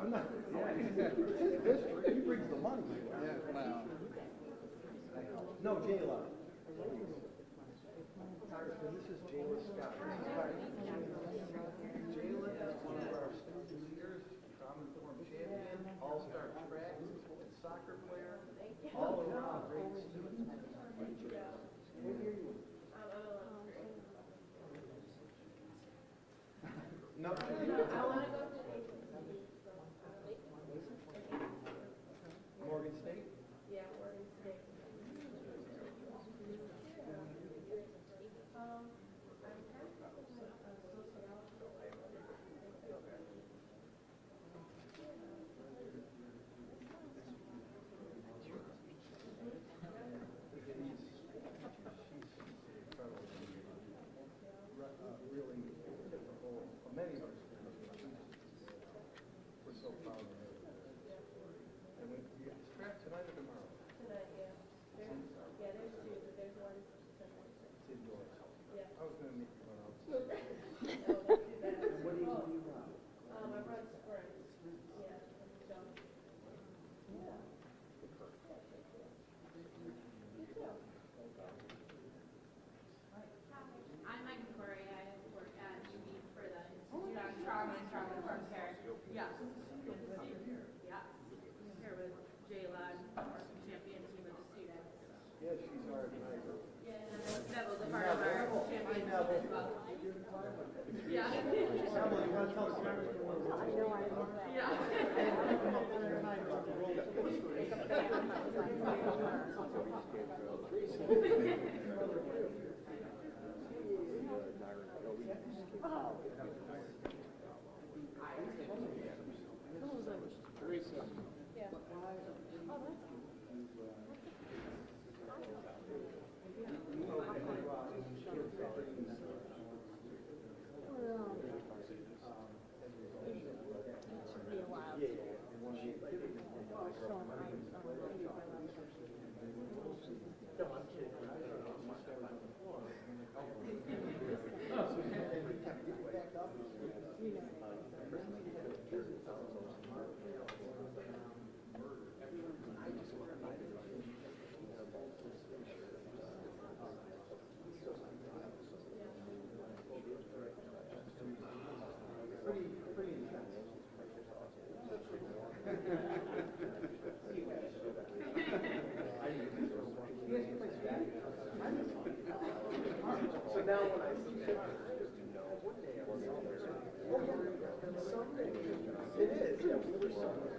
I'm not. He brings the money. Yeah, wow. No, Jayla. This is Jayla Scott. Jayla is one of our student leaders, trauma informed champion, all-star track and soccer player, all around great student. No. Morgan State? Yeah, Morgan State. Really typical of many of our students. We're so proud of her. And we get scrapped tonight or tomorrow? Tonight, yeah. There's two, but there's one tonight. It's indoors. Yeah. I was going to make you run out. No, that's too bad. And what do you run? I run sprints. Yeah, and jump. Yeah. You too. I'm Megan Corey. I work at UB for the Institute on Trauma and Trauma Informed Care. Yeah. Yeah. Here with Jayla, our champion team of the students. Yeah, she's our advisor. Yeah, and Neville's a part of our champion team as well. Yeah. Emily, you want to tell us about it? Yeah. Pretty intense. So now when I see it, it is. Yeah, we were Sunday.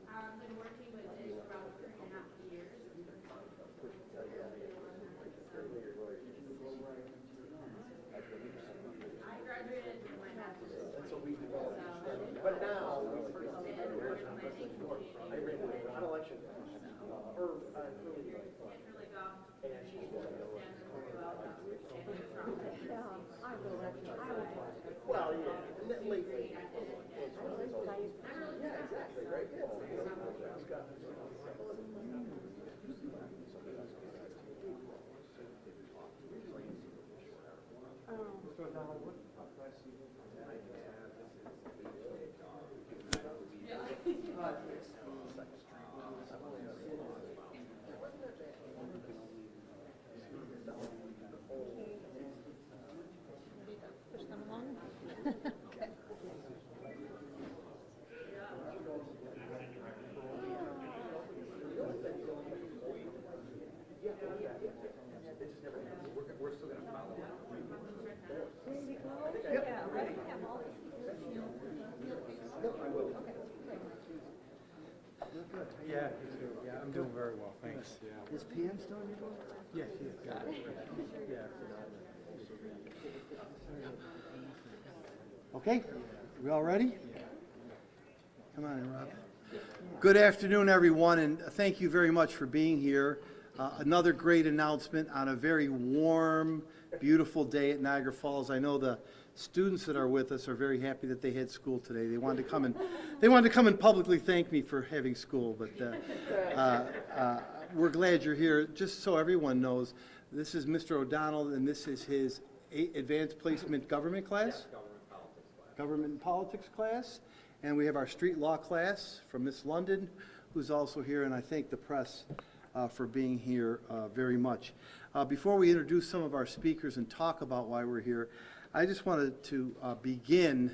I've been working with it for about 3.5 years. I graduated with my master's. And so we developed. But now, I ran an election. And she's well, yeah, and then lately. Yeah, exactly, right? Yeah. Push them along. We're still going to follow that. Yeah, I have all these people. I will. Good. Yeah, yeah, I'm doing very well, thanks. Yeah. Is Pam still in your book? Yes, yes, yeah. Okay, we all ready? Come on in, Rob. Good afternoon, everyone, and thank you very much for being here. Another great announcement on a very warm, beautiful day at Niagara Falls. I know the students that are with us are very happy that they had school today. They wanted to come and publicly thank me for having school, but we're glad you're here. Just so everyone knows, this is Mr. O'Donnell, and this is his advanced placement government class? Government and politics class. And we have our street law class from Miss London, who's also here, and I thank the press for being here very much. Before we introduce some of our speakers and talk about why we're here, I just wanted to begin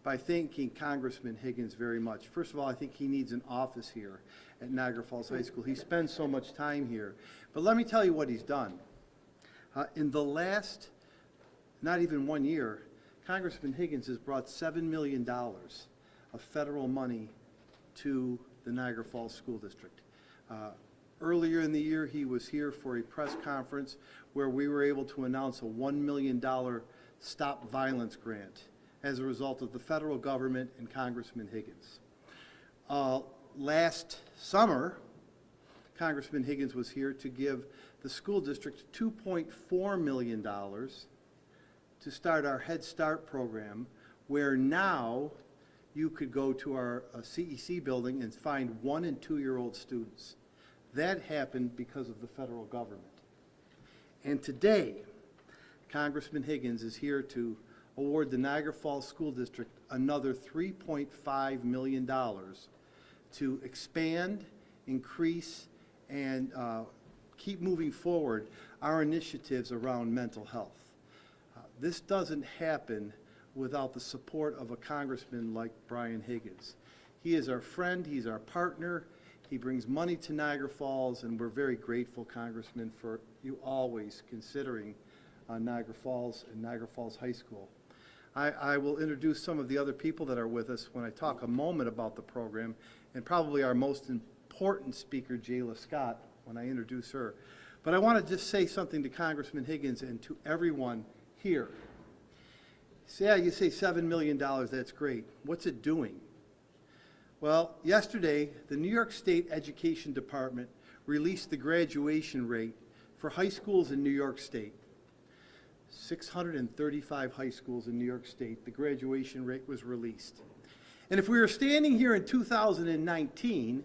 by thanking Congressman Higgins very much. First of all, I think he needs an office here at Niagara Falls High School. He spends so much time here. But let me tell you what he's done. In the last, not even 1 year, Congressman Higgins has brought $7 million of federal money to the Niagara Falls School District. Earlier in the year, he was here for a press conference where we were able to announce a $1 million Stop Violence grant as a result of the federal government and Congressman Higgins. Last summer, Congressman Higgins was here to give the school district $2.4 million to start our Head Start program, where now you could go to our CEC building and find 1- and 2-year-old students. That happened because of the federal government. And today, Congressman Higgins is here to award the Niagara Falls School District another $3.5 million to expand, increase, and keep moving forward our initiatives around mental health. This doesn't happen without the support of a congressman like Brian Higgins. He is our friend, he's our partner, he brings money to Niagara Falls, and we're very grateful, Congressman, for you always considering Niagara Falls and Niagara Falls High School. I will introduce some of the other people that are with us when I talk a moment about the program, and probably our most important speaker, Jayla Scott, when I introduce her. But I want to just say something to Congressman Higgins and to everyone here. So, yeah, you say $7 million, that's great. What's it doing? Well, yesterday, the New York State Education Department released the graduation rate for high schools in New York State. 635 high schools in New York State, the graduation rate was released. And if we were standing here in 2019,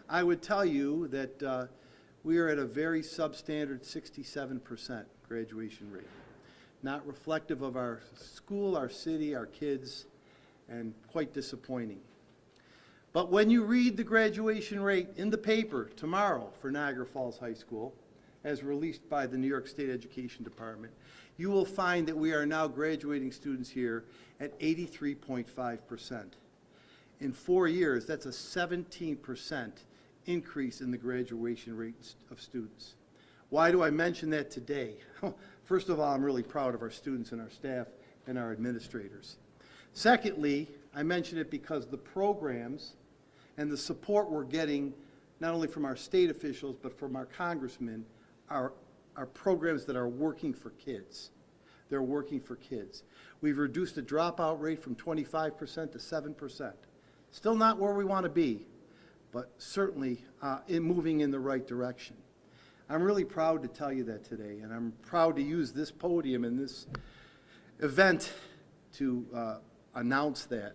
I would tell you that we are at a very substandard 67% graduation rate. Not reflective of our school, our city, our kids, and quite disappointing. But when you read the graduation rate in the paper tomorrow for Niagara Falls High School, as released by the New York State Education Department, you will find that we are now graduating students here at 83.5%. In 4 years, that's a 17% increase in the graduation rate of students. Why do I mention that today? First of all, I'm really proud of our students and our staff and our administrators. Secondly, I mention it because the programs and the support we're getting, not only from our state officials, but from our congressmen, are programs that are working for kids. They're working for kids. We've reduced the dropout rate from 25% to 7%. Still not where we want to be, but certainly moving in the right direction. I'm really proud to tell you that today, and I'm proud to use this podium and this event to announce that.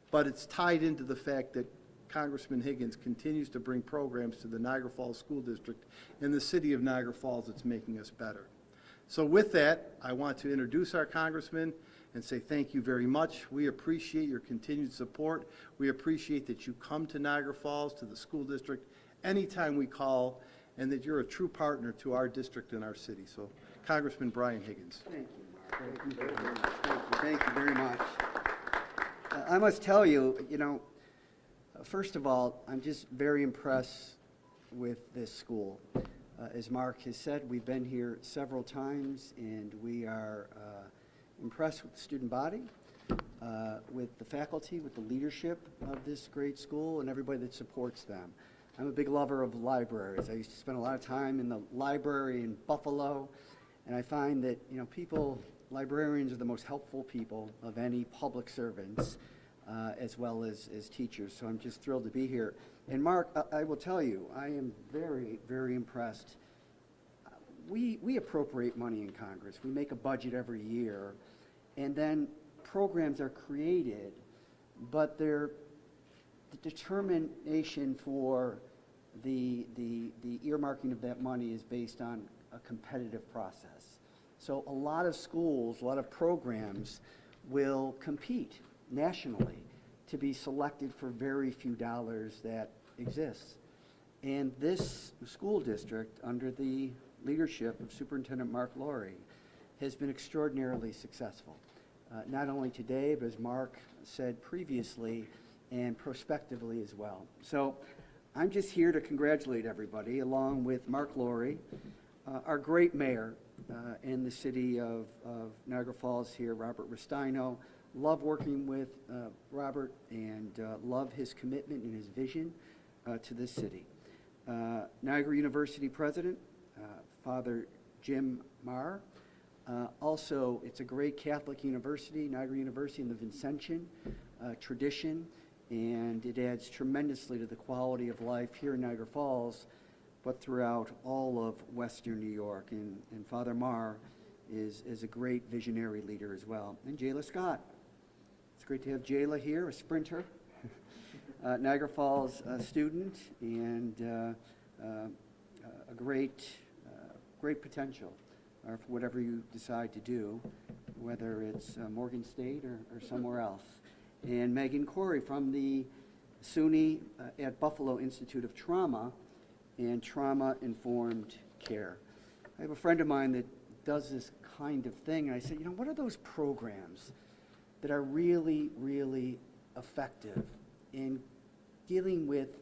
But it's tied into the fact that Congressman Higgins continues to bring programs to the Niagara Falls School District in the city of Niagara Falls that's making us better. So with that, I want to introduce our congressman and say thank you very much. We appreciate your continued support. We appreciate that you come to Niagara Falls, to the school district, anytime we call, and that you're a true partner to our district and our city. So, Congressman Brian Higgins. Thank you, Mark. Thank you very much. Thank you very much. I must tell you, first of all, I'm just very impressed with this school. As Mark has said, we've been here several times, and we are impressed with the student body, with the faculty, with the leadership of this great school, and everybody that supports them. I'm a big lover of libraries. I used to spend a lot of time in the library in Buffalo, and I find that, librarians are the most helpful people of any public servants, as well as teachers. So I'm just thrilled to be here. And Mark, I will tell you, I am very, very impressed. We appropriate money in Congress. We make a budget every year, and then programs are created, but the determination for the earmarking of that money is based on a competitive process. So a lot of schools, a lot of programs will compete nationally to be selected for very few dollars that exists. And this school district, under the leadership of Superintendent Mark Laurie, has been extraordinarily successful. Not only today, but as Mark said previously, and prospectively as well. So I'm just here to congratulate everybody, along with Mark Laurie, our great mayor in the city of Niagara Falls here, Robert Restaino. Love working with Robert and love his commitment and his vision to this city. Niagara University President, Father Jim Marr. Also, it's a great Catholic university, Niagara University in the Vincentian tradition, and it adds tremendously to the quality of life here in Niagara Falls, but throughout all of Western New York. And Father Marr is a great visionary leader as well. And Jayla Scott. It's great to have Jayla here, a sprinter, Niagara Falls student, and a great potential for whatever you decide to do, whether it's Morgan State or somewhere else. And Megan Corey from the SUNY at Buffalo Institute of Trauma and Trauma-Informed Care. I have a friend of mine that does this kind of thing, and I said, what are those programs that are really, really effective in dealing with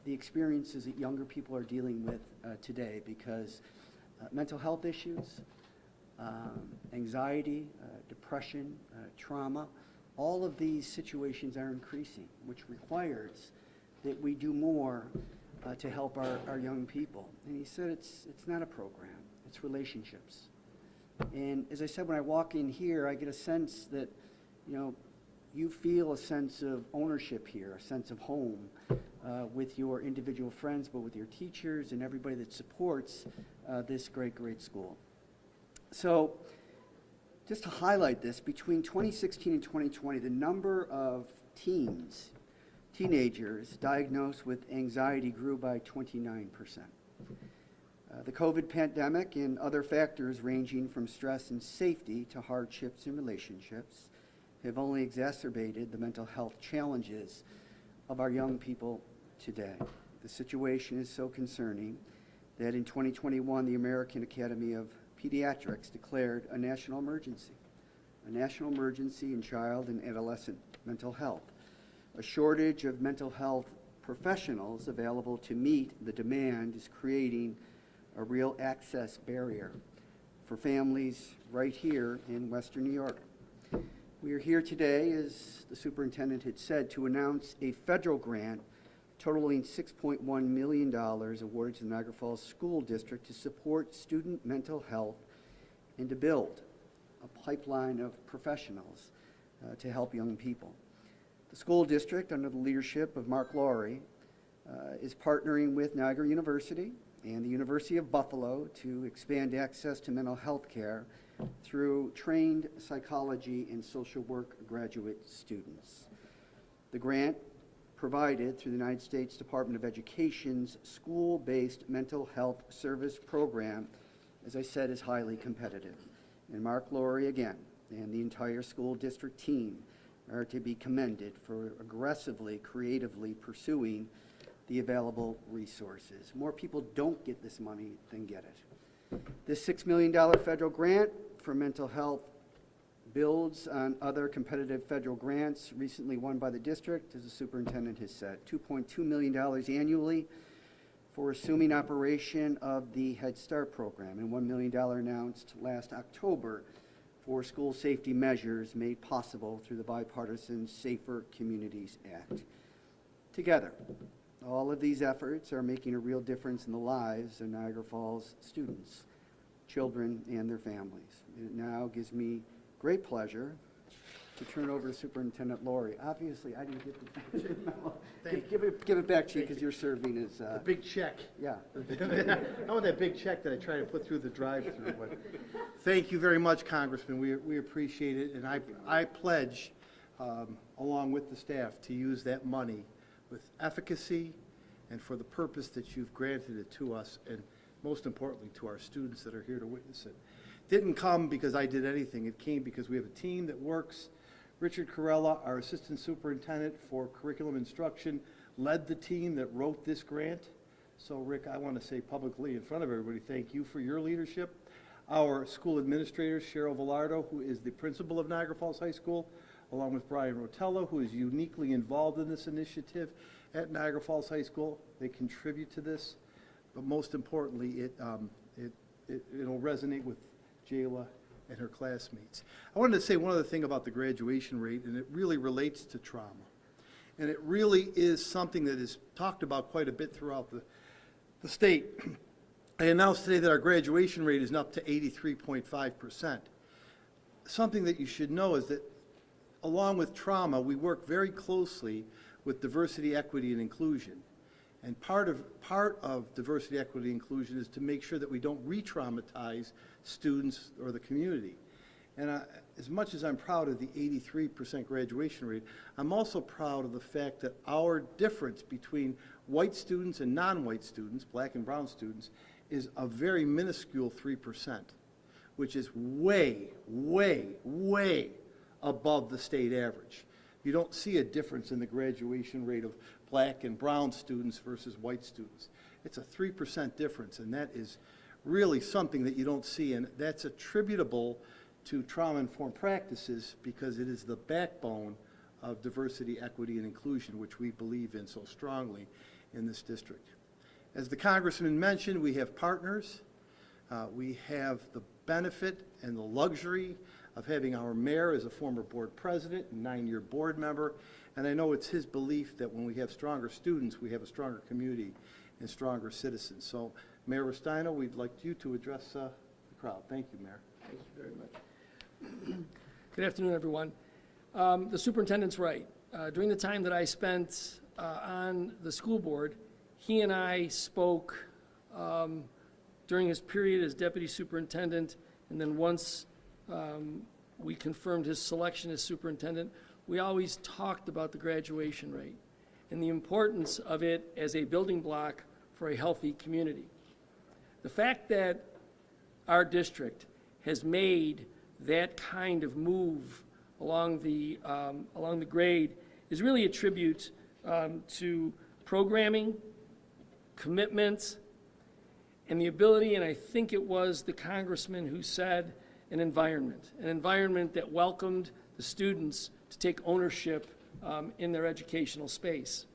the experiences that younger people are dealing with today? Because mental health issues, anxiety, depression, trauma, all of these situations are increasing, which requires that we do more to help our young people. And he said it's not a program, it's relationships. And as I said, when I walk in here, I get a sense that, you feel a sense of ownership here, a sense of home with your individual friends, but with your teachers and everybody that supports this great, great school. So just to highlight this, between 2016 and 2020, the number of teenagers diagnosed with anxiety grew by 29%. The COVID pandemic and other factors ranging from stress and safety to hardships in relationships have only exacerbated the mental health challenges of our young people today. The situation is so concerning that in 2021, the American Academy of Pediatrics declared a national emergency in child and adolescent mental health. A shortage of mental health professionals available to meet the demand is creating a real access barrier for families right here in Western New York. We are here today, as the superintendent had said, to announce a federal grant totaling $6.1 million awarded to the Niagara Falls School District to support student mental health and to build a pipeline of professionals to help young people. The school district, under the leadership of Mark Laurie, is partnering with Niagara University and the University of Buffalo to expand access to mental health care through trained psychology and social work graduate students. The grant, provided through the United States Department of Education's school-based mental health service program, as I said, is highly competitive. And Mark Laurie, again, and the entire school district team are to be commended for aggressively, creatively pursuing the available resources. More people don't get this money than get it. This $6 million federal grant for mental health builds on other competitive federal grants recently won by the district, as the superintendent has said. $2.2 million annually for assuming operation of the Head Start program, and $1 million announced last October for school safety measures made possible through the bipartisan Safer Communities Act. Together, all of these efforts are making a real difference in the lives of Niagara Falls students, children, and their families. It now gives me great pleasure to turn over to Superintendent Laurie. Obviously, I didn't get the give it back to you because you're serving as The big check. yeah. I want that big check that I try to put through the drive-through. But thank you very much, Congressman. We appreciate it, and I pledge, along with the staff, to use that money with efficacy and for the purpose that you've granted it to us, and most importantly, to our students that are here to witness it. Didn't come because I did anything. It came because we have a team that works. Richard Corella, our Assistant Superintendent for Curriculum Instruction, led the team that wrote this grant. So Rick, I want to say publicly in front of everybody, thank you for your leadership. Our school administrator, Cheryl Villardo, who is the principal of Niagara Falls High School, along with Brian Rotella, who is uniquely involved in this initiative at Niagara Falls High School. They contribute to this, but most importantly, it'll resonate with Jayla and her classmates. I wanted to say one other thing about the graduation rate, and it really relates to trauma. And it really is something that is talked about quite a bit throughout the state. I announced today that our graduation rate is up to 83.5%. Something that you should know is that along with trauma, we work very closely with diversity, equity, and inclusion. And part of diversity, equity, and inclusion is to make sure that we don't re-traumatize students or the community. And as much as I'm proud of the 83% graduation rate, I'm also proud of the fact that our difference between white students and non-white students, black and brown students, is a very minuscule 3%, which is way, way, way above the state average. You don't see a difference in the graduation rate of black and brown students versus white students. It's a 3% difference, and that is really something that you don't see, and that's attributable to trauma-informed practices because it is the backbone of diversity, equity, and inclusion, which we believe in so strongly in this district. As the Congressman mentioned, we have partners. We have the benefit and the luxury of having our mayor as a former board president and 9-year board member, and I know it's his belief that when we have stronger students, we have a stronger community and stronger citizens. So, Mayor Restaino, we'd like you to address the crowd. Thank you, Mayor. Thank you very much. Good afternoon, everyone. The superintendent's right. During the time that I spent on the school board, he and I spoke during his period as deputy superintendent, and then once we confirmed his selection as superintendent, we always talked about the graduation rate and the importance of it as a building block for a healthy community. The fact that our district has made that kind of move along the grade is really a tribute to programming, commitment, and the ability, and I think it was the congressman who said, an environment that welcomed the students to take ownership in their educational space.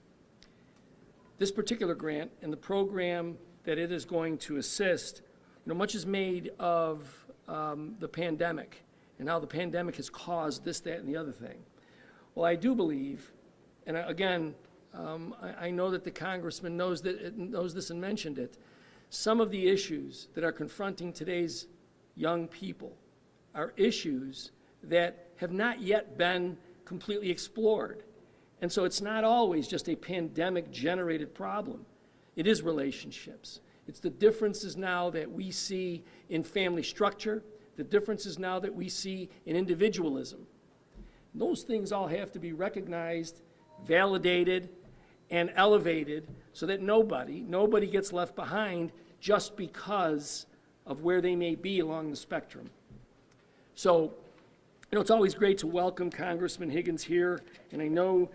This particular grant and the program that it is going to assist, much is made of the pandemic and how the pandemic has caused this, that, and the other thing. Well, I do believe, and again, I know that the congressman knows this and mentioned it, some of the issues that are confronting today's young people are issues that have not yet been completely explored. And so it's not always just a pandemic-generated problem. It is relationships. It's the differences now that we see in family structure, the differences now that we see in individualism. Those things all have to be recognized, validated, and elevated so that nobody gets left behind just because of where they may be along the spectrum. So, it's always great to welcome Congressman Higgins here, and I know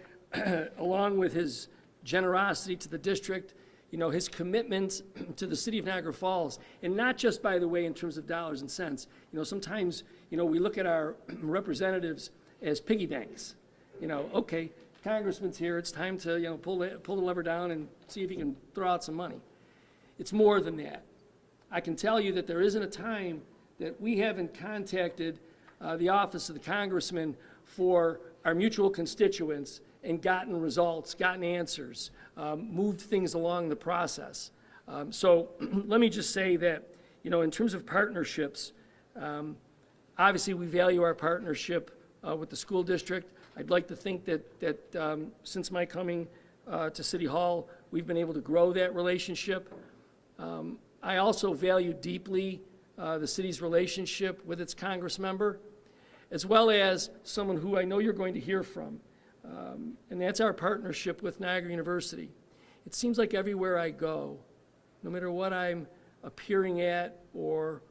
along with his generosity to the district, his commitment to the city of Niagara Falls, and not just, by the way, in terms of dollars and cents. Sometimes, we look at our representatives as piggy banks. Okay, Congressman's here, it's time to, pull the lever down and see if he can throw out some money. It's more than that. I can tell you that there isn't a time that we haven't contacted the office of the congressman for our mutual constituents and gotten results, gotten answers, moved things along the process. So let me just say that, in terms of partnerships, obviously we value our partnership with the school district. I'd like to think that since my coming to City Hall, we've been able to grow that relationship. I also value deeply the city's relationship with its Congress member, as well as someone who I know you're going to hear from, and that's our partnership with Niagara University. it seems like everywhere I go, no matter what I'm appearing at or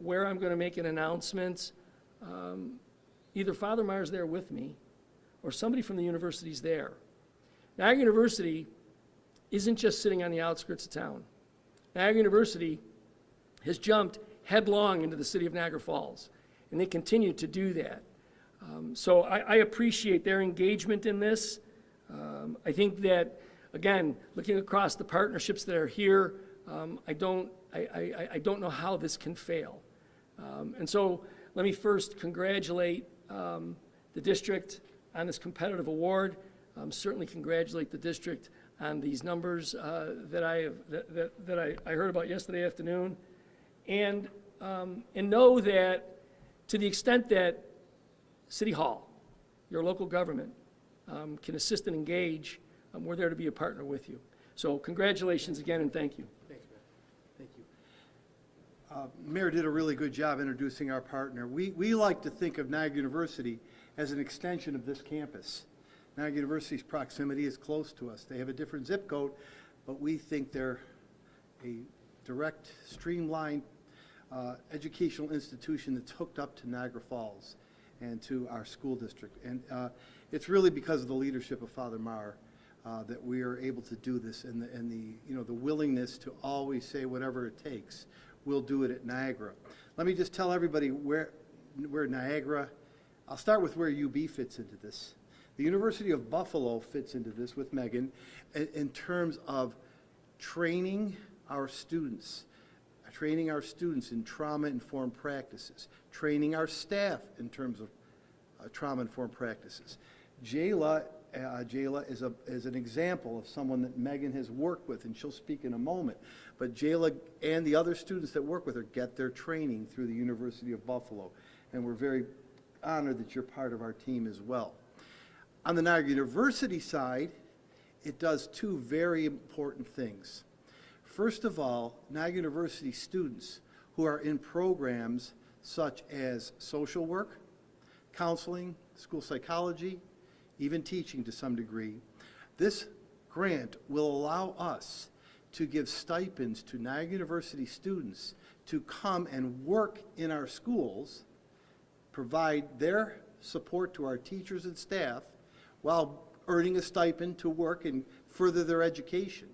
where I'm going to make an announcement, either Father Marr's there with me or somebody from the university's there. Niagara University isn't just sitting on the outskirts of town. Niagara University has jumped headlong into the city of Niagara Falls, and they continue to do that. So I appreciate their engagement in this. I think that, again, looking across the partnerships that are here, I don't know how this can fail. And so let me first congratulate the district on this competitive award. Certainly congratulate the district on these numbers that I heard about yesterday afternoon, and know that to the extent that City Hall, your local government, can assist and engage, we're there to be a partner with you. So congratulations again, and thank you. Thanks, Mayor. Thank you. Mayor did a really good job introducing our partner. We like to think of Niagara University as an extension of this campus. Niagara University's proximity is close to us. They have a different zip code, but we think they're a direct, streamlined educational institution that's hooked up to Niagara Falls and to our school district. And it's really because of the leadership of Father Marr that we are able to do this, and the willingness to always say whatever it takes. We'll do it at Niagara. Let me just tell everybody where Niagara, I'll start with where UB fits into this. The University of Buffalo fits into this with Megan in terms of training our students in trauma-informed practices, training our staff in terms of trauma-informed practices. Jayla is an example of someone that Megan has worked with, and she'll speak in a moment. But Jayla and the other students that work with her get their training through the University of Buffalo, and we're very honored that you're part of our team as well. On the Niagara University side, it does two very important things. First of all, Niagara University students who are in programs such as social work, counseling, school psychology, even teaching to some degree, this grant will allow us to give stipends to Niagara University students to come and work in our schools, provide their support to our teachers and staff, while earning a stipend to work and further their education.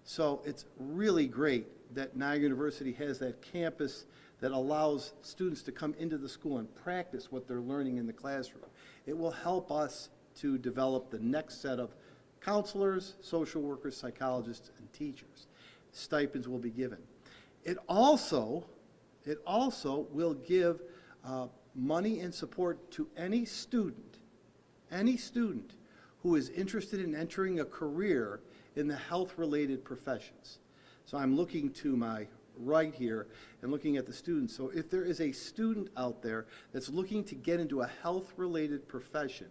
So it's really great that Niagara University has that campus that allows students to come into the school and practice what they're learning in the classroom. It will help us to develop the next set of counselors, social workers, psychologists, and teachers. Stipends will be given. It also will give money and support to any student who is interested in entering a career in the health-related professions. So I'm looking to my right here and looking at the students. So if there is a student out there that's looking to get into a health-related profession,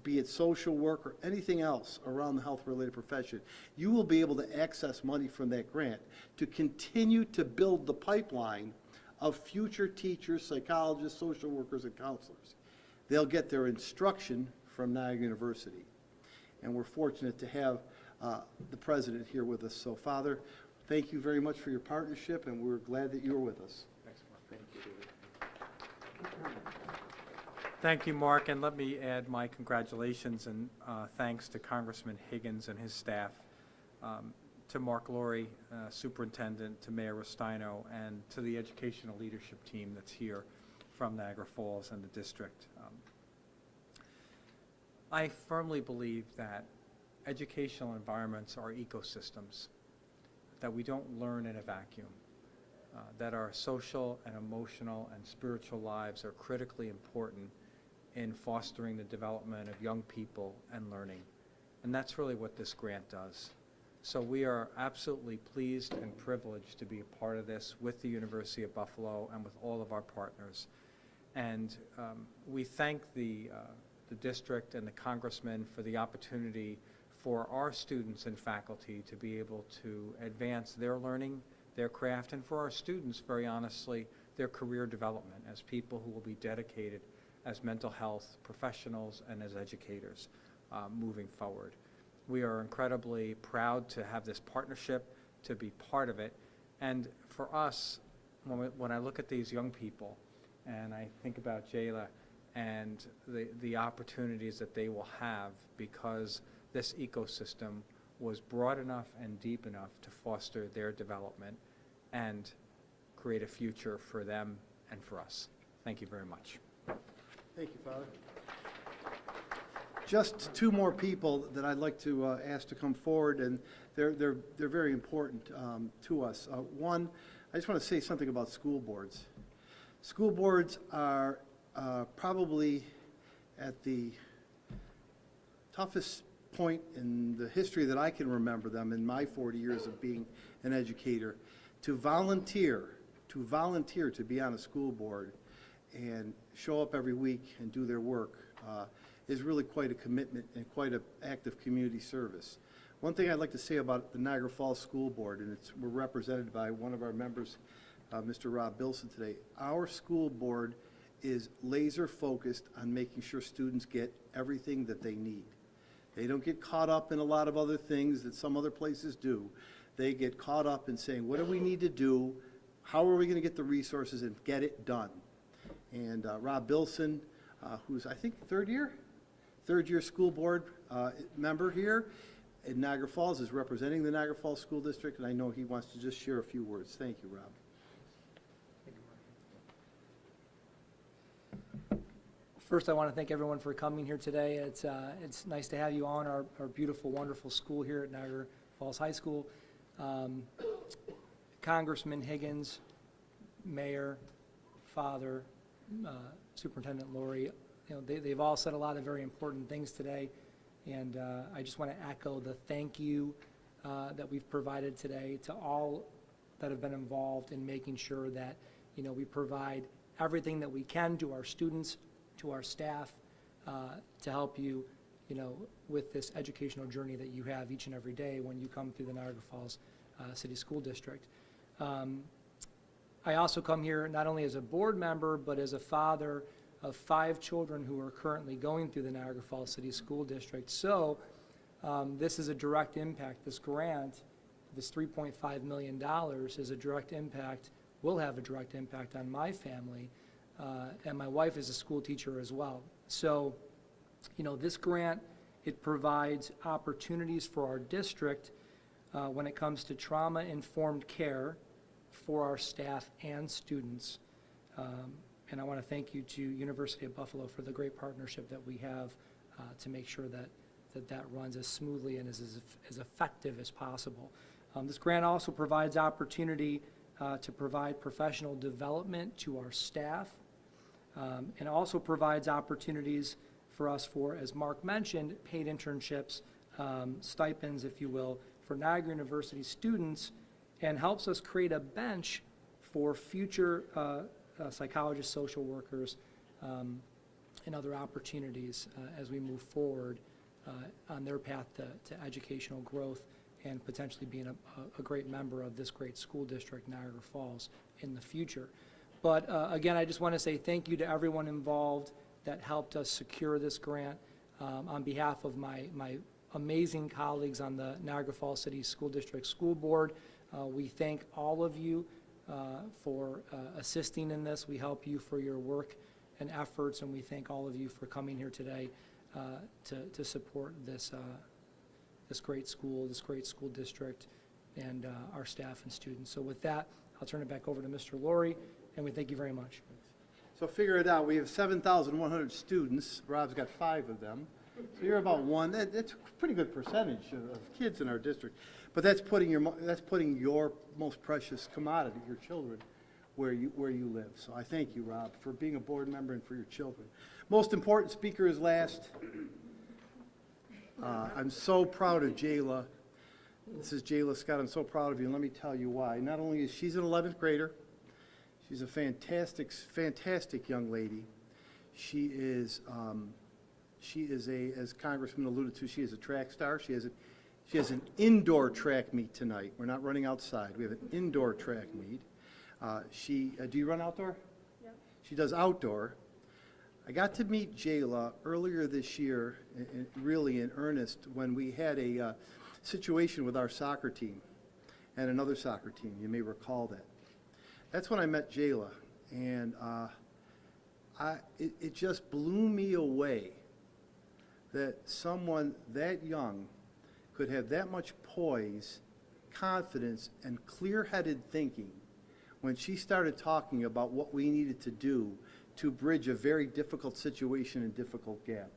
be it social work or anything else around the health-related profession, you will be able to access money from that grant to continue to build the pipeline of future teachers, psychologists, social workers, and counselors. They'll get their instruction from Niagara University. And we're fortunate to have the president here with us. So, Father, thank you very much for your partnership, and we're glad that you're with us. Thanks, Mark. Thank you, David. Thank you, Mark, and let me add my congratulations and thanks to Congressman Higgins and his staff, to Mark Laurie, Superintendent, to Mayor Restaino, and to the educational leadership team that's here from Niagara Falls and the district. I firmly believe that educational environments are ecosystems, that we don't learn in a vacuum, that our social and emotional and spiritual lives are critically important in fostering the development of young people and learning. And that's really what this grant does. So we are absolutely pleased and privileged to be a part of this with the University of Buffalo and with all of our partners. And we thank the district and the congressman for the opportunity for our students and faculty to be able to advance their learning, their craft, and for our students, very honestly, their career development as people who will be dedicated as mental health professionals and as educators moving forward. We are incredibly proud to have this partnership, to be part of it. And for us, when I look at these young people and I think about Jayla and the opportunities that they will have because this ecosystem was broad enough and deep enough to foster their development and create a future for them and for us. Thank you very much. Thank you, Father. Just two more people that I'd like to ask to come forward, and they're very important to us. One, I just want to say something about school boards. School boards are probably at the toughest point in the history that I can remember them in my 40 years of being an educator. To volunteer to be on a school board and show up every week and do their work is really quite a commitment and quite an act of community service. One thing I'd like to say about the Niagara Falls School Board, and we're represented by one of our members, Mr. Rob Bilson today. Our school board is laser focused on making sure students get everything that they need. They don't get caught up in a lot of other things that some other places do. They get caught up in saying, what do we need to do? How are we going to get the resources and get it done? And Rob Bilson, who's I think third year school board member here in Niagara Falls, is representing the Niagara Falls School District, and I know he wants to just share a few words. Thank you, Rob. First, I want to thank everyone for coming here today. It's nice to have you on our beautiful, wonderful school here at Niagara Falls High School. Congressman Higgins, Mayor, Father, Superintendent Lori, they've all said a lot of very important things today, and I just want to echo the thank you that we've provided today to all that have been involved in making sure that we provide everything that we can to our students, to our staff, to help you, with this educational journey that you have each and every day when you come through the Niagara Falls City School District. I also come here not only as a board member, but as a father of 5 children who are currently going through the Niagara Falls City School District. So this is a direct impact. This grant, this $3.5 million is a direct impact, will have a direct impact on my family. And my wife is a school teacher as well. So, this grant, it provides opportunities for our district when it comes to trauma-informed care for our staff and students. And I want to thank you to University of Buffalo for the great partnership that we have to make sure that runs as smoothly and as effective as possible. This grant also provides opportunity to provide professional development to our staff, and also provides opportunities for us for, as Mark mentioned, paid internships, stipends, if you will, for Niagara University students, and helps us create a bench for future psychologists, social workers, and other opportunities as we move forward on their path to educational growth and potentially being a great member of this great school district, Niagara Falls, in the future. But again, I just want to say thank you to everyone involved that helped us secure this grant. On behalf of my amazing colleagues on the Niagara Falls City School District School Board, we thank all of you for assisting in this. We help you for your work and efforts, and we thank all of you for coming here today to support this great school, this great school district, and our staff and students. So with that, I'll turn it back over to Mr. Laurie, and we thank you very much. So figure it out. We have 7,100 students. Rob's got 5 of them. So you're about 1. That's a pretty good percentage of kids in our district. But that's putting your most precious commodity, your children, where you live. So I thank you, Rob, for being a board member and for your children. Most important speaker is last. I'm so proud of Jayla. This is Jayla Scott. I'm so proud of you, and let me tell you why. Not only is she's an 11th grader, she's a fantastic, fantastic young lady. She is as Congressman alluded to, she is a track star. She has an indoor track meet tonight. We're not running outside. We have an indoor track meet. Do you run outdoor? Yep. She does outdoor. I got to meet Jayla earlier this year, really in earnest, when we had a situation with our soccer team and another soccer team. You may recall that. That's when I met Jayla, and it just blew me away that someone that young could have that much poise, confidence, and clear-headed thinking when she started talking about what we needed to do to bridge a very difficult situation and difficult gap.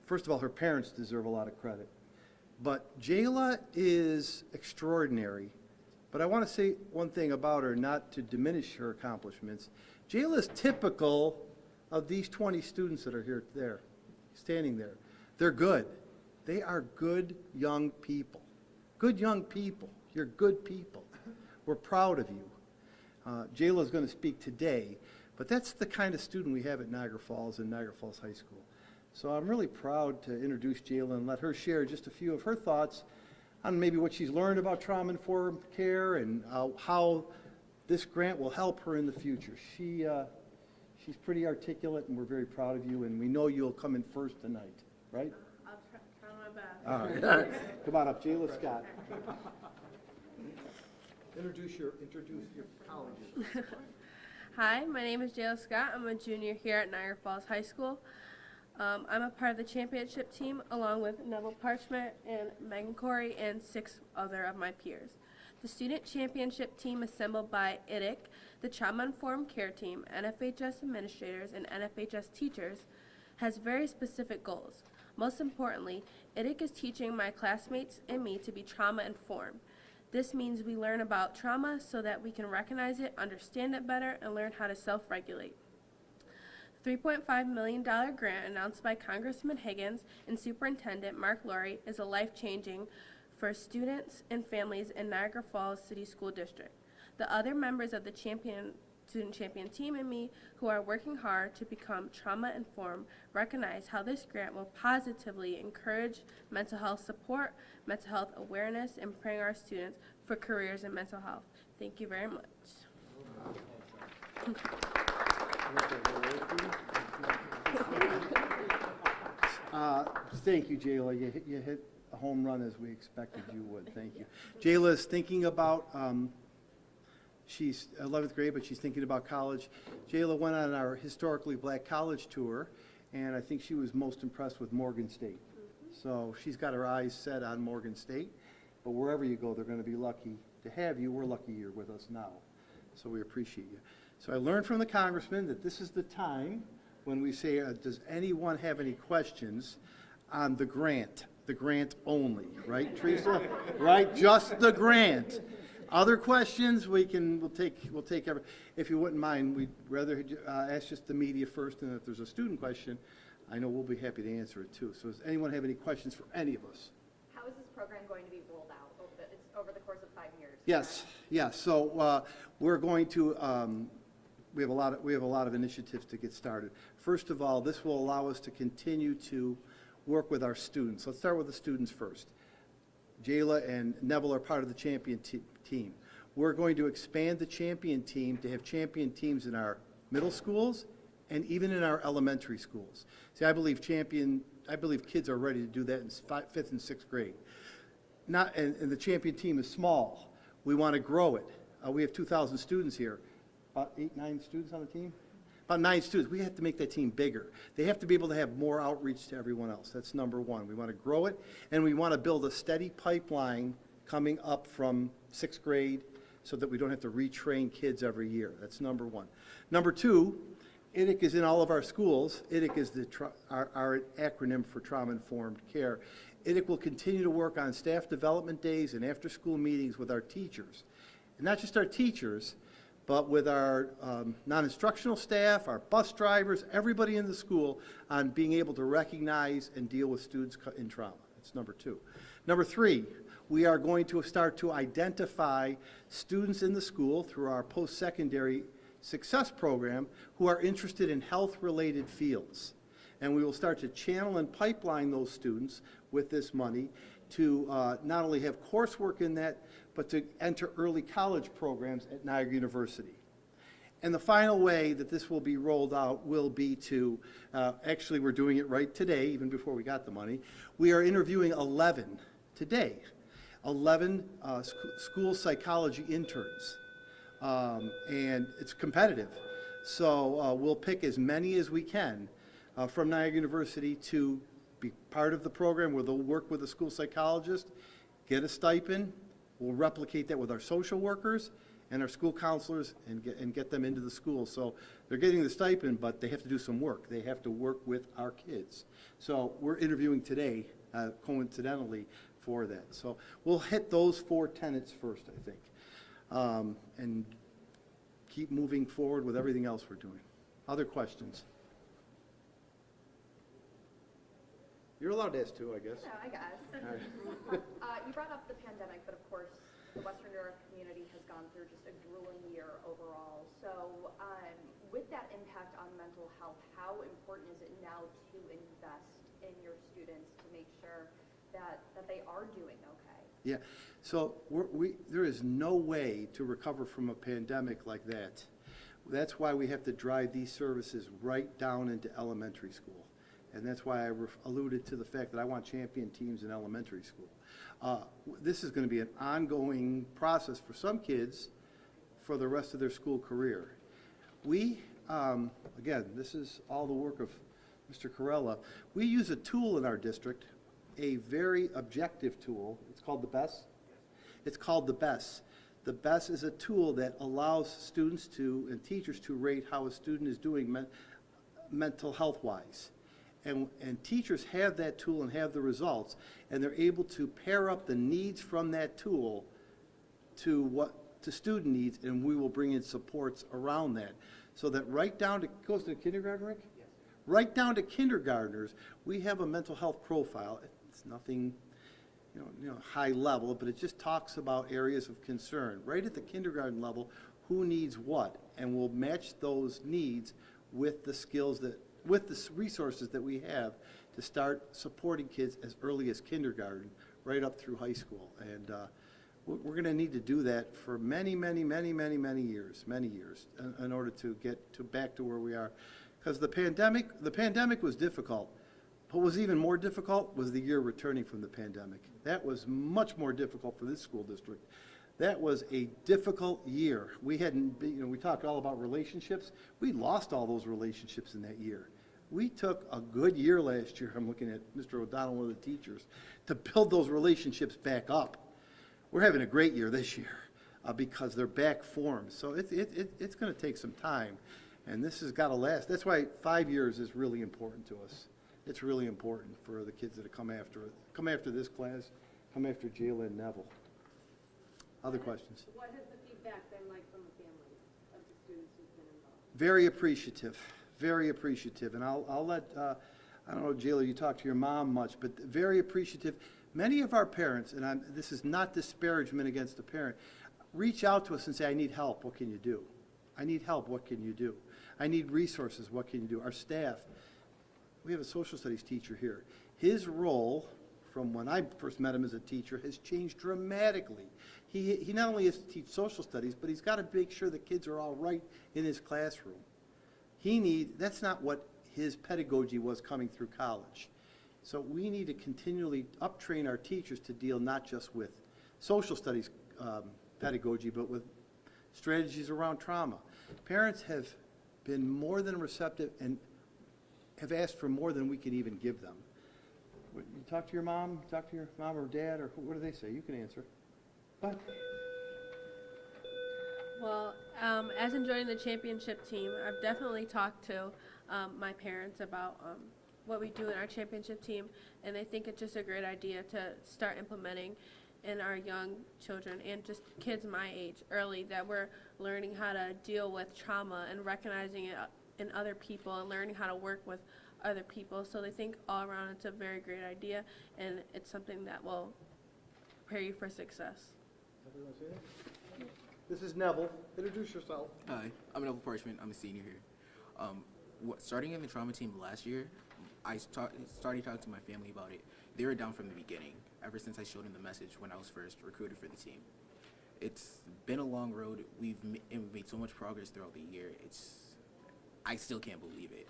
First of all, her parents deserve a lot of credit. But Jayla is extraordinary. But I want to say one thing about her, not to diminish her accomplishments. Jayla is typical of these 20 students that are standing there. They're good. They are good young people. Good young people. You're good people. We're proud of you. Jayla is going to speak today, but that's the kind of student we have at Niagara Falls and Niagara Falls High School. So I'm really proud to introduce Jayla and let her share just a few of her thoughts on maybe what she's learned about trauma-informed care and how this grant will help her in the future. She's pretty articulate, and we're very proud of you, and we know you'll come in first tonight, right? I'll try my best. All right. Come on up, Jayla Scott. Introduce your colleges. Hi, my name is Jayla Scott. I'm a junior here at Niagara Falls High School. I'm a part of the championship team along with Neville Parchment and Megan Corey and 6 other of my peers. The student championship team assembled by IDIC, the trauma-informed care team, NFHS administrators, and NFHS teachers has very specific goals. Most importantly, IDIC is teaching my classmates and me to be trauma-informed. This means we learn about trauma so that we can recognize it, understand it better, and learn how to self-regulate. The $3.5 million grant announced by Congressman Higgins and Superintendent Mark Laurie is a life-changing for students and families in Niagara Falls City School District. The other members of the student champion team and me who are working hard to become trauma-informed recognize how this grant will positively encourage mental health support, mental health awareness, and preparing our students for careers in mental health. Thank you very much. Thank you, Jayla. You hit a home run as we expected you would. Thank you. Jayla is thinking about, she's 11th grade, but she's thinking about college. Jayla went on our historically black college tour, and I think she was most impressed with Morgan State. So she's got her eyes set on Morgan State, but wherever you go, they're going to be lucky to have you. We're lucky you're with us now, so we appreciate you. So I learned from the Congressman that this is the time when we say, does anyone have any questions on the grant only, right, Teresa? Right, just the grant. Other questions, we'll take every, if you wouldn't mind, we'd rather ask just the media first, and if there's a student question, I know we'll be happy to answer it too. So does anyone have any questions for any of us? How is this program going to be rolled out? It's over the course of 5 years. Yes, yes. So we're going to, we have a lot of initiatives to get started. First of all, this will allow us to continue to work with our students. Let's start with the students first. Jayla and Neville are part of the champion team. We're going to expand the champion team to have champion teams in our middle schools and even in our elementary schools. See, I believe kids are ready to do that in 5th and 6th grade. And the champion team is small. We want to grow it. We have 2,000 students here. About 8, 9 students on the team? About 9 students. We have to make that team bigger. They have to be able to have more outreach to everyone else. That's number one. We want to grow it, and we want to build a steady pipeline coming up from 6th grade so that we don't have to retrain kids every year. That's number one. Number two, IDIC is in all of our schools. IDIC is our acronym for Trauma-Informed Care. IDIC will continue to work on staff development days and after-school meetings with our teachers. And not just our teachers, but with our non-instructional staff, our bus drivers, everybody in the school on being able to recognize and deal with students in trauma. That's number two. Number three, we are going to start to identify students in the school through our post-secondary success program who are interested in health-related fields. And we will start to channel and pipeline those students with this money to not only have coursework in that, but to enter early college programs at Niagara University. And the final way that this will be rolled out will be to, actually, we're doing it right today, even before we got the money. We are interviewing 11 today, 11 school psychology interns. And it's competitive. So we'll pick as many as we can from Niagara University to be part of the program where they'll work with a school psychologist, get a stipend. We'll replicate that with our social workers and our school counselors and get them into the school. So they're getting the stipend, but they have to do some work. They have to work with our kids. So we're interviewing today, coincidentally, for that. So we'll hit those 4 tenets first, I think, and keep moving forward with everything else we're doing. Other questions? You're allowed to ask too, I guess. Yeah, I guess. All right. You brought up the pandemic, but of course, the Western New York community has gone through just a grueling year overall. So with that impact on mental health, how important is it now to invest in your students to make sure that they are doing okay? Yeah, so there is no way to recover from a pandemic like that. That's why we have to drive these services right down into elementary school. And that's why I alluded to the fact that I want champion teams in elementary school. This is going to be an ongoing process for some kids for the rest of their school career. We, again, this is all the work of Mr. Corella. We use a tool in our district, a very objective tool. It's called the BESS. It's called the BESS. The BESS is a tool that allows students to and teachers to rate how a student is doing mental health-wise. And teachers have that tool and have the results, and they're able to pair up the needs from that tool to student needs, and we will bring in supports around that. So that right down to, goes to kindergarten, Rick? Yes. Right down to kindergartners, we have a mental health profile. It's nothing, high level, but it just talks about areas of concern. Right at the kindergarten level, who needs what? And we'll match those needs with the skills with the resources that we have to start supporting kids as early as kindergarten, right up through high school. And we're going to need to do that for many years, in order to get back to where we are. Because the pandemic was difficult. What was even more difficult was the year returning from the pandemic. That was much more difficult for this school district. That was a difficult year. We hadn't, we talked all about relationships. We lost all those relationships in that year. We took a good year last year, I'm looking at Mr. O'Donnell, one of the teachers, to build those relationships back up. We're having a great year this year because they're back formed. So it's going to take some time, and this has got to last. That's why 5 years is really important to us. It's really important for the kids that come after this class, come after Jayla and Neville. Other questions? What has the feedback been like from the families of the students who've been involved? Very appreciative, very appreciative. And I'll let, I don't know, Jayla, you talk to your mom much, but very appreciative. Many of our parents, and this is not disparagement against the parent, reach out to us and say, I need help, what can you do? I need help, what can you do? I need resources, what can you do? Our staff, we have a social studies teacher here. His role, from when I first met him as a teacher, has changed dramatically. He not only has to teach social studies, but he's got to make sure the kids are all right in his classroom. That's not what his pedagogy was coming through college. So we need to continually uptrain our teachers to deal not just with social studies pedagogy, but with strategies around trauma. Parents have been more than receptive and have asked for more than we can even give them. You talk to your mom or dad, or what do they say? You can answer. Go ahead. Well, as in joining the championship team, I've definitely talked to my parents about what we do in our championship team, and they think it's just a great idea to start implementing in our young children and just kids my age early, that we're learning how to deal with trauma and recognizing it in other people and learning how to work with other people. So they think all around it's a very great idea, and it's something that will prepare you for success. This is Neville. Introduce yourself. Hi, I'm Neville Parchment. I'm a senior here. Starting in the trauma team last year, I started talking to my family about it. They were down from the beginning, ever since I showed them the message when I was first recruited for the team. It's been a long road. We've made so much progress throughout the year. I still can't believe it.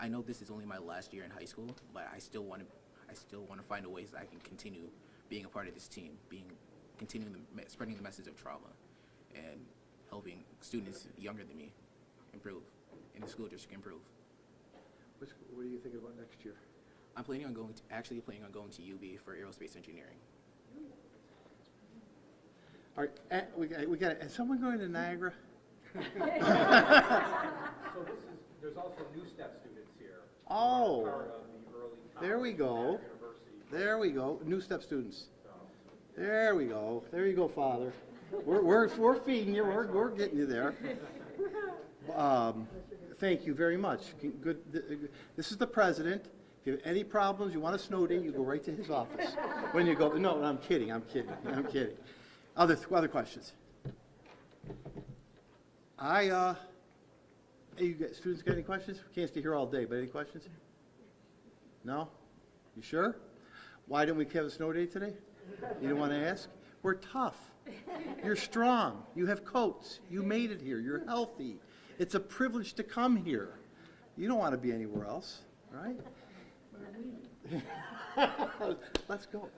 I know this is only my last year in high school, but I still want to find a ways that I can continue being a part of this team, spreading the message of trauma, and helping students younger than me improve, in the school district improve. What are you thinking about next year? I'm planning on going to UB for aerospace engineering. All right, we got, is someone going to Niagara? So there's also New Step students here. Oh, Part of the early there we go. University. There we go, New Step students. There we go. There you go, Father. We're feeding you. We're getting you there. Thank you very much. Good. This is the president. If you have any problems, you want a snow day, you go right to his office. When you go, no, I'm kidding. I'm kidding. Other questions? Students got any questions? We can't stay here all day, but any questions? No? You sure? Why didn't we have a snow day today? You don't want to ask? We're tough. You're strong. You have coats. You made it here. You're healthy. It's a privilege to come here. You don't want to be anywhere else, right? Let's go.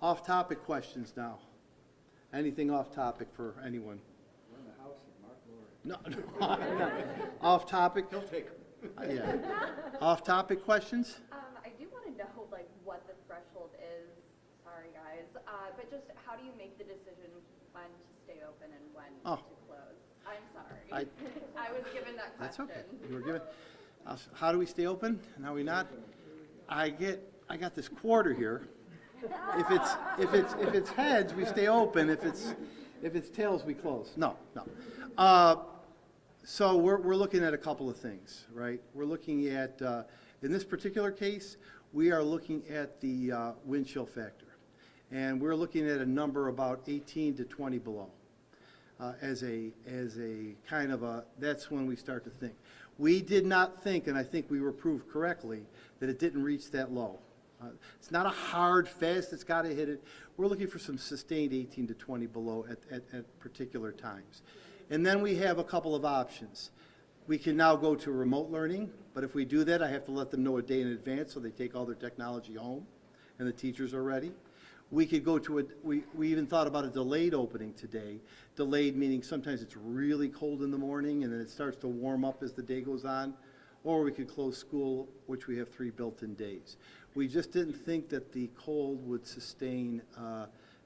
Off-topic questions now. Anything off-topic for anyone? No. Off-topic? He'll take them. Yeah. Off-topic questions? I do want to know, like, what the threshold is, sorry guys, but just how do you make the decision when to stay open and when to close? I'm sorry. I was given that question. That's okay. You were given. How do we stay open? And how we not? I got this quarter here. If it's heads, we stay open. If it's tails, we close. No. So we're looking at a couple of things, right? We're looking at, in this particular case, we are looking at the wind chill factor. And we're looking at a number about 18 to 20 below. As a kind of that's when we start to think. We did not think, and I think we were proved correctly, that it didn't reach that low. It's not a hard, fast, it's got to hit it. We're looking for some sustained 18 to 20 below at particular times. And then we have a couple of options. We can now go to remote learning, but if we do that, I have to let them know a day in advance so they take all their technology home and the teachers are ready. We could go to we even thought about a delayed opening today. Delayed meaning sometimes it's really cold in the morning and then it starts to warm up as the day goes on. Or we could close school, which we have 3 built-in days. We just didn't think that the cold would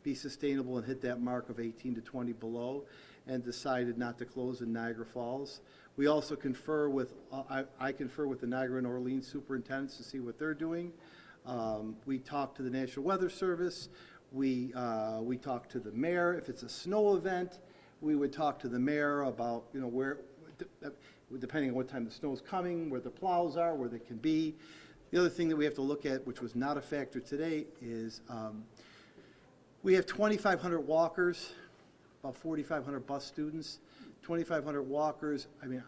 be sustainable and hit that mark of 18 to 20 below, and decided not to close in Niagara Falls. We also confer with, I confer with the Niagara and Orleans superintendents to see what they're doing. We talk to the National Weather Service. We talk to the mayor. If it's a snow event, we would talk to the mayor about, where, depending on what time the snow is coming, where the plows are, where they can be. The other thing that we have to look at, which was not a factor today, is we have 2,500 walkers, about 4,500 bus students, 2,500 walkers. I mean,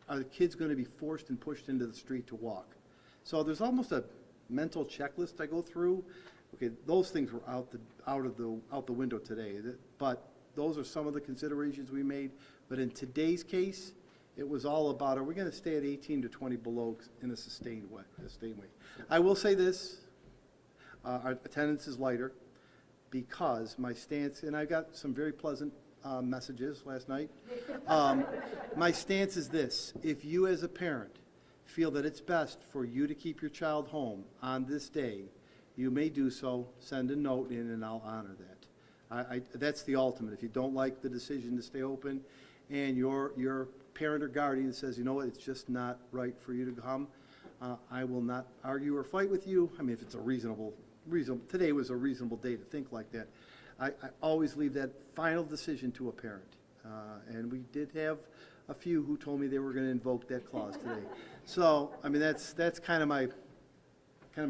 are the kids going to be forced and pushed into the street to walk? So there's almost a mental checklist I go through. Okay, those things were out the window today, but those are some of the considerations we made. But in today's case, it was all about, are we going to stay at 18 to 20 below in a sustained way? I will say this, our attendance is lighter because my stance, and I got some very pleasant messages last night. My stance is this: if you as a parent feel that it's best for you to keep your child home on this day, you may do so. Send a note in and I'll honor that. That's the ultimate. If you don't like the decision to stay open and your parent or guardian says, you know what, it's just not right for you to come, I will not argue or fight with you. I mean, if it's a reasonable, today was a reasonable day to think like that. I always leave that final decision to a parent. And we did have a few who told me they were going to invoke that clause today. So, I mean, that's kind of my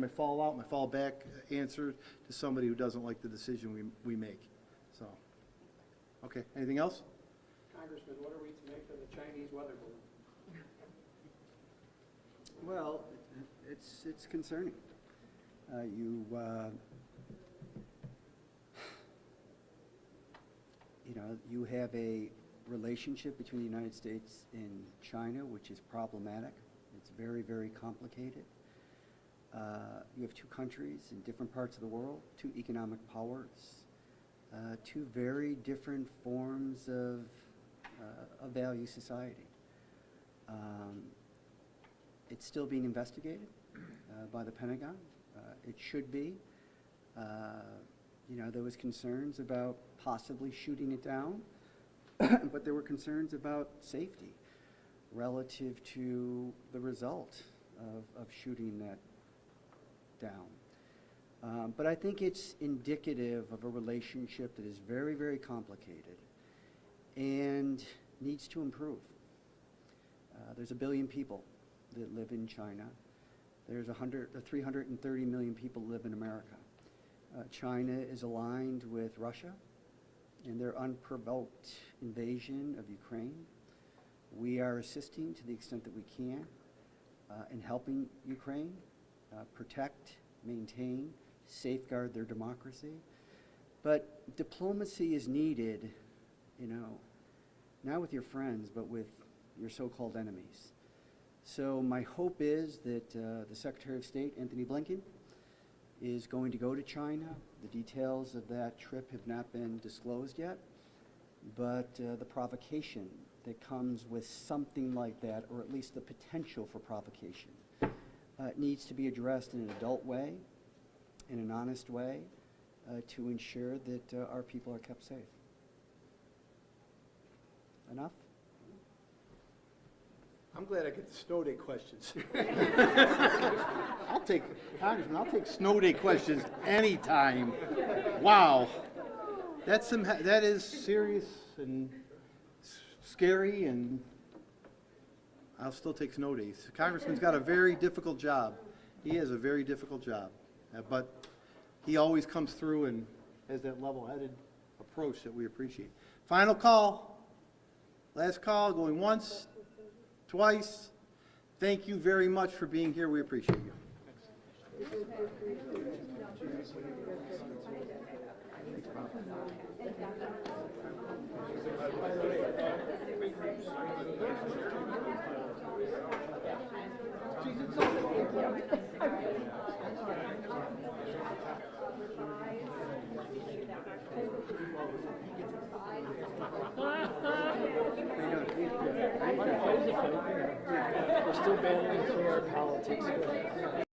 fallout, my fallback answer to somebody who doesn't like the decision we make. So, okay, anything else? Congressman, what are we to make of the Chinese weather balloon? Well, it's concerning. You know, you have a relationship between the United States and China, which is problematic. It's very, very complicated. You have two countries in different parts of the world, two economic powers, two very different forms of value society. It's still being investigated by the Pentagon. It should be. You know, there was concerns about possibly shooting it down, but there were concerns about safety relative to the result of shooting that down. But I think it's indicative of a relationship that is very, very complicated and needs to improve. There's 1 billion people that live in China. There's 330 million people live in America. China is aligned with Russia in their unprovoked invasion of Ukraine. We are assisting to the extent that we can in helping Ukraine protect, maintain, safeguard their democracy. But diplomacy is needed, you know, not with your friends, but with your so-called enemies. So my hope is that the Secretary of State, Anthony Blinken, is going to go to China. The details of that trip have not been disclosed yet, but the provocation that comes with something like that, or at least the potential for provocation, needs to be addressed in an adult way, in an honest way, to ensure that our people are kept safe. Enough? I'm glad I get the snow day questions. Congressman, I'll take snow day questions anytime. Wow. That is serious and scary, and I'll still take snow days. Congressman's got a very difficult job. He has a very difficult job, but he always comes through and has that level-headed approach that we appreciate. Final call. Last call, going once, twice. Thank you very much for being here. We appreciate you. We're still battling through our politics.